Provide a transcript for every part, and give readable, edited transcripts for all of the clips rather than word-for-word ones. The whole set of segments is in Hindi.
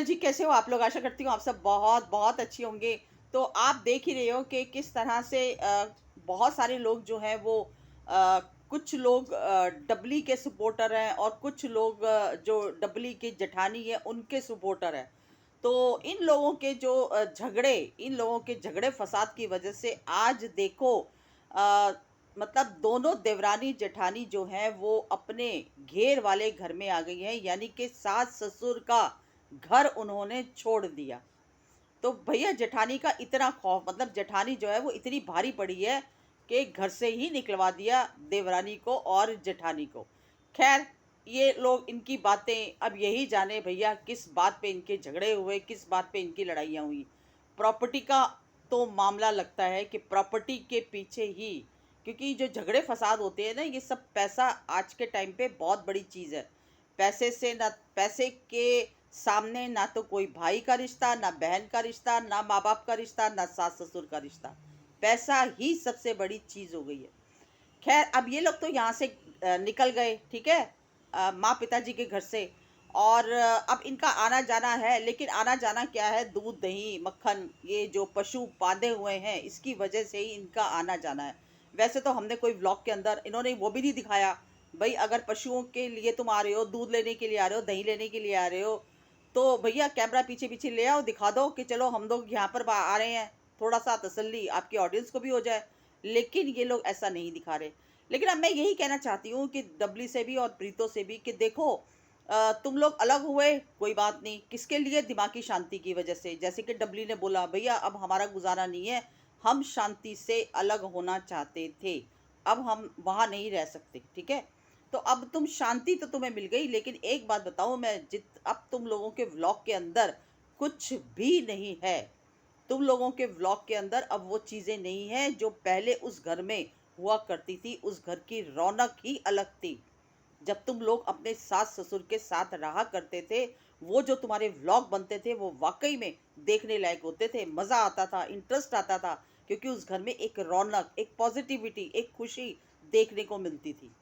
हेलो जी, कैसे हो आप लोग? आशा करती हूँ आप सब बहुत बहुत अच्छे होंगे। तो आप देख ही रहे हो कि किस तरह से बहुत सारे लोग जो हैं वो कुछ लोग डबली के सपोर्टर हैं और कुछ लोग जो डबली के जेठानी है उनके सपोर्टर हैं। तो इन लोगों के झगड़े फसाद की वजह से आज देखो, अ, मतलब दोनों देवरानी जेठानी जो हैं वो अपने घेर वाले घर में आ गई हैं, यानी कि सास ससुर का घर उन्होंने छोड़ दिया। तो भैया जेठानी का इतना खौफ, मतलब जेठानी जो है वो इतनी भारी पड़ी है कि घर से ही निकलवा दिया देवरानी को और जेठानी को। खैर, ये लोग इनकी बातें अब यही जाने भैया किस बात पे इनके झगड़े हुए, किस बात पे इनकी लड़ाइयाँ हुई। प्रॉपर्टी का तो मामला लगता है कि प्रॉपर्टी के पीछे ही, क्योंकि जो झगड़े फसाद होते हैं ना, ये सब पैसा आज के टाइम पे बहुत बड़ी चीज़ है। पैसे से ना, पैसे के सामने ना तो कोई भाई का रिश्ता, ना बहन का रिश्ता, ना माँ बाप का रिश्ता, ना सास ससुर का रिश्ता। पैसा ही सबसे बड़ी चीज हो गई है। खैर, अब ये लोग तो यहाँ से निकल गए, ठीक है, माँ पिताजी के घर से। और अब इनका आना जाना है, लेकिन आना जाना क्या है, दूध दही मक्खन, ये जो पशु बांधे हुए हैं इसकी वजह से ही इनका आना जाना है। वैसे तो हमने कोई व्लॉग के अंदर इन्होंने वो भी नहीं दिखाया। भाई, अगर पशुओं के लिए तुम आ रहे हो, दूध लेने के लिए आ रहे हो, दही लेने के लिए आ रहे हो, तो भैया कैमरा पीछे पीछे ले आओ, दिखा दो कि चलो हम लोग यहाँ पर आ रहे हैं। थोड़ा सा तसल्ली आपकी ऑडियंस को भी हो जाए। लेकिन ये लोग ऐसा नहीं दिखा रहे। लेकिन अब मैं यही कहना चाहती हूँ कि डबली से भी और प्रीतो से भी कि देखो, तुम लोग अलग हुए, कोई बात नहीं, किसके लिए? दिमागी शांति की वजह से। जैसे कि डबली ने बोला, भैया अब हमारा गुजारा नहीं है, हम शांति से अलग होना चाहते थे, अब हम वहाँ नहीं रह सकते, ठीक है। तो अब तुम शांति तो तुम्हें मिल गई, लेकिन एक बात बताऊं मैं, जित अब तुम लोगों के व्लॉग के अंदर कुछ भी नहीं है। तुम लोगों के व्लॉग के अंदर अब वो चीजें नहीं है जो पहले उस घर में हुआ करती थी। उस घर की रौनक ही अलग थी। जब तुम लोग अपने सास ससुर के साथ रहा करते थे, वो जो तुम्हारे व्लॉग बनते थे वो वाकई में देखने लायक होते थे। मजा आता था, इंटरेस्ट आता था, क्योंकि उस घर में एक रौनक, एक पॉजिटिविटी, एक खुशी देखने को मिलती थी।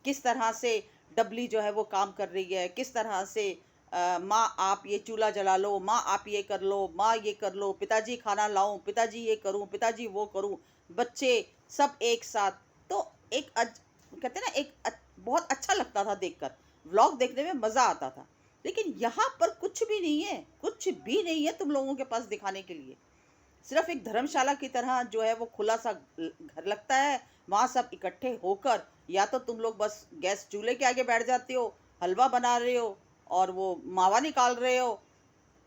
किस तरह से डबली जो है वो काम कर रही है, किस तरह से माँ आप ये चूल्हा जला लो, माँ आप ये कर लो, माँ ये कर लो, पिताजी खाना लाऊं, पिताजी ये करूं, पिताजी वो करूं, बच्चे सब एक साथ। तो कहते हैं ना, बहुत अच्छा लगता था देखकर। व्लॉग देखने में मजा आता था। लेकिन यहाँ पर कुछ भी नहीं है, कुछ भी नहीं है तुम लोगों के पास दिखाने के लिए। सिर्फ एक धर्मशाला की तरह जो है वो खुला सा घर लगता है। वहां सब इकट्ठे होकर या तो तुम लोग बस गैस चूल्हे के आगे बैठ जाते हो, हलवा बना रहे हो और वो मावा निकाल रहे हो,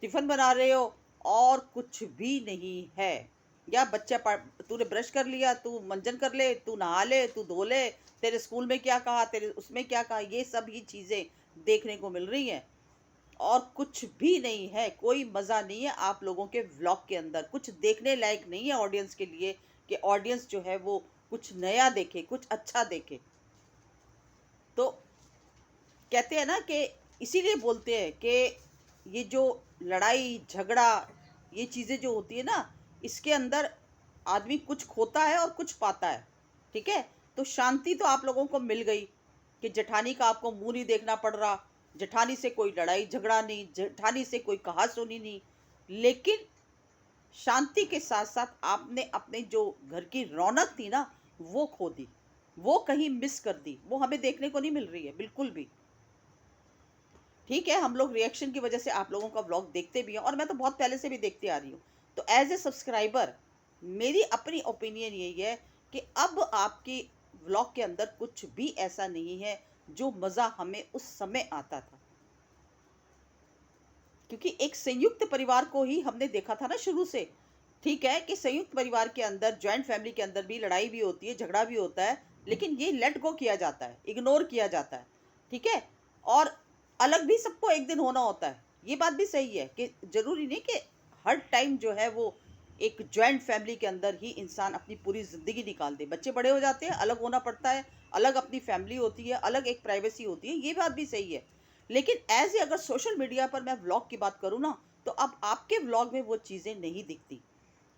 टिफिन बना रहे हो, और कुछ भी नहीं है। या तूने ब्रश कर लिया, तू मंजन कर ले, तू नहा ले, तू धो ले, तेरे स्कूल में क्या कहा, तेरे उसमें क्या कहा, ये सब ही चीजें देखने को मिल रही हैं। और कुछ भी नहीं है, कोई मज़ा नहीं है आप लोगों के व्लॉग के अंदर। कुछ देखने लायक नहीं है ऑडियंस के लिए कि ऑडियंस जो है वो कुछ नया देखे, कुछ अच्छा देखे। तो कहते हैं ना कि इसीलिए बोलते हैं कि ये जो लड़ाई झगड़ा, ये चीज़ें जो होती है ना, इसके अंदर आदमी कुछ खोता है और कुछ पाता है, ठीक है। तो शांति तो आप लोगों को मिल गई कि जेठानी का आपको मुंह नहीं देखना पड़ रहा, जेठानी से कोई लड़ाई झगड़ा नहीं, जेठानी से कोई कहा सुनी नहीं। लेकिन शांति के साथ साथ आपने अपने जो घर की रौनक थी ना, वो खो दी, वो कहीं मिस कर दी, वो हमें देखने को नहीं मिल रही है बिल्कुल भी। ठीक है, हम लोग रिएक्शन की वजह से आप लोगों का व्लॉग देखते भी हैं, और मैं तो बहुत पहले से भी देखती आ रही हूँ। तो एज ए सब्सक्राइबर मेरी अपनी ओपिनियन यही है कि अब आपकी व्लॉग के अंदर कुछ भी ऐसा नहीं है जो मज़ा हमें उस समय आता था। क्योंकि एक संयुक्त परिवार को ही हमने देखा था ना शुरू से। ठीक है कि संयुक्त परिवार के अंदर, जॉइंट फैमिली के अंदर भी लड़ाई भी होती है, झगड़ा भी होता है, लेकिन ये लेट गो किया जाता है, इग्नोर किया जाता है, ठीक है। और अलग भी सबको एक दिन होना होता है। ये बात भी सही है कि जरूरी नहीं कि हर टाइम जो है वो एक जॉइंट फैमिली के अंदर ही इंसान अपनी पूरी जिंदगी निकाल दे। बच्चे बड़े हो जाते हैं, अलग होना पड़ता है, अलग अपनी फैमिली होती है, अलग एक प्राइवेसी होती है, ये बात भी सही है। लेकिन एज ए अगर सोशल मीडिया पर मैं व्लॉग की बात करूँ ना, तो अब आपके व्लॉग में वो चीज़ें नहीं दिखती।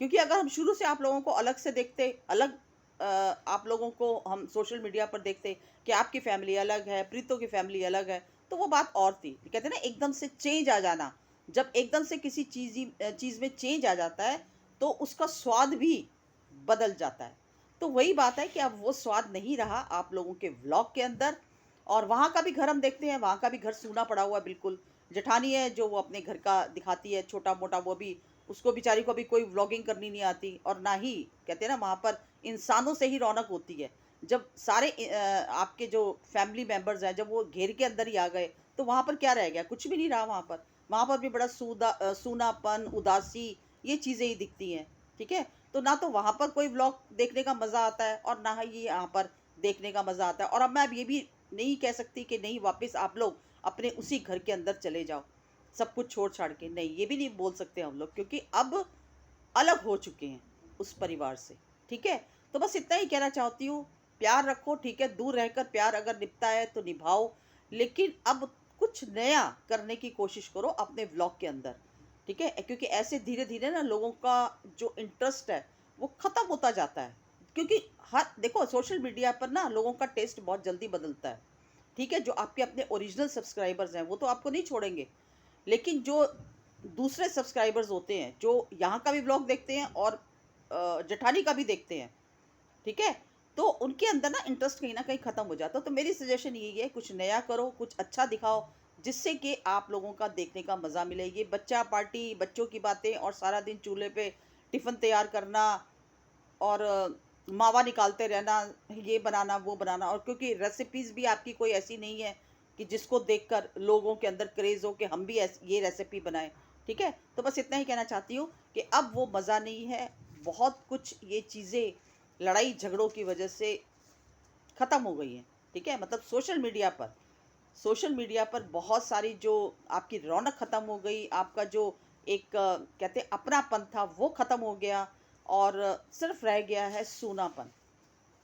क्योंकि अगर हम शुरू से आप लोगों को अलग से देखते, आप लोगों को हम सोशल मीडिया पर देखते कि आपकी फैमिली अलग है, प्रीतो की फैमिली अलग है, तो वो बात और थी। कहते हैं ना, एकदम से चेंज आ जाना, जब एकदम से किसी चीज़ में चेंज आ जाता है, तो उसका स्वाद भी बदल जाता है। तो वही बात है कि अब वो स्वाद नहीं रहा आप लोगों के व्लॉग के अंदर। और वहाँ का भी घर हम देखते हैं, वहाँ का भी घर सूना पड़ा हुआ है बिल्कुल। जेठानी है जो वो अपने घर का दिखाती है छोटा-मोटा, वो भी उसको बेचारी को भी कोई व्लॉगिंग करनी नहीं आती, और ना ही कहते हैं ना वहाँ पर इंसानों से ही रौनक होती है। जब सारे आपके जो फैमिली मेंबर्स हैं जब वो घेर के अंदर ही आ गए, तो वहाँ पर क्या रह गया? कुछ भी नहीं रहा वहाँ पर। वहाँ पर भी बड़ा सूनापन, उदासी, ये चीज़ें ही दिखती हैं, ठीक है? तो ना तो वहाँ पर कोई व्लॉग देखने का मज़ा आता है और ना ही यहाँ पर देखने का मज़ा आता है। और अब मैं अब ये भी नहीं कह सकती कि नहीं, वापस आप लोग अपने उसी घर के अंदर चले जाओ, सब कुछ छोड़-छाड़ के। नहीं, ये भी नहीं बोल सकते हम लोग, क्योंकि अब अलग हो चुके हैं उस परिवार से, ठीक है? तो बस इतना ही कहना चाहती हूँ, प्यार रखो, ठीक है? दूर रहकर प्यार अगर निभता है तो निभाओ, लेकिन अब कुछ नया करने की कोशिश करो अपने व्लॉग के अंदर, ठीक है? क्योंकि ऐसे धीरे-धीरे ना लोगों का जो इंटरेस्ट है, वो खत्म होता जाता है। क्योंकि हर देखो सोशल मीडिया पर ना लोगों का टेस्ट बहुत जल्दी बदलता है, ठीक है? जो आपके अपने ओरिजिनल सब्सक्राइबर्स हैं, वो तो आपको नहीं छोड़ेंगे। लेकिन जो दूसरे सब्सक्राइबर्स होते हैं, जो यहाँ का भी व्लॉग देखते हैं और जेठानी का भी देखते हैं, ठीक है? तो उनके अंदर ना इंटरेस्ट कहीं न कहीं खत्म हो जाता है। तो मेरी सजेशन यही है, कुछ नया करो, कुछ अच्छा दिखाओ, जिससे कि आप लोगों का देखने का मज़ा मिले। ये बच्चा पार्टी, बच्चों की बातें और सारा दिन चूल्हे पे टिफ़िन तैयार करना और मावा निकालते रहना, ये बनाना, वो बनाना, और क्योंकि रेसिपीज़ भी आपकी कोई ऐसी नहीं है कि जिसको देखकर लोगों के अंदर क्रेज़ हो कि हम भी ये रेसिपी बनाएँ, ठीक है? तो बस इतना ही कहना चाहती हूँ कि अब वो मज़ा नहीं है, बहुत कुछ ये चीज़ें लड़ाई-झगड़ों की वजह से ख़त्म हो गई हैं, ठीक है? मतलब सोशल मीडिया पर बहुत सारी जो आपकी रौनक ख़त्म हो गई, आपका जो एक कहते हैं अपनापन था वो ख़त्म हो गया, और सिर्फ़ रह गया है सूनापन,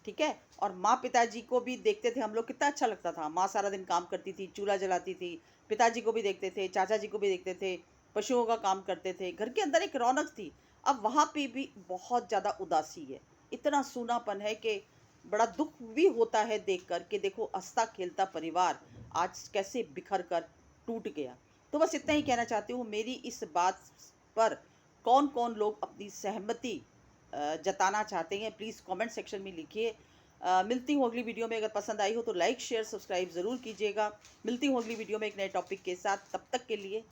ठीक है? और माँ-पिताजी को भी देखते थे हम लोग, कितना अच्छा लगता था। माँ सारा दिन काम करती थी, चूल्हा जलाती थी, पिताजी को भी देखते थे, चाचा जी को भी देखते थे, पशुओं का काम करते थे, घर के अंदर एक रौनक थी। अब वहाँ पे भी बहुत ज़्यादा उदासी है, इतना सूनापन है कि बड़ा दुःख भी होता है देखकर कि देखो हँसता-खेलता परिवार आज कैसे बिखर कर टूट गया। तो बस इतना ही कहना चाहती हूँ, मेरी इस बात पर कौन-कौन लोग अपनी सहमति जताना चाहते हैं, प्लीज़ कमेंट सेक्शन में लिखिए। मिलती हूँ अगली वीडियो में, अगर पसंद आई हो तो लाइक शेयर सब्सक्राइब ज़रूर कीजिएगा। मिलती हूँ अगली वीडियो में एक नए टॉपिक के साथ, तब तक के लिए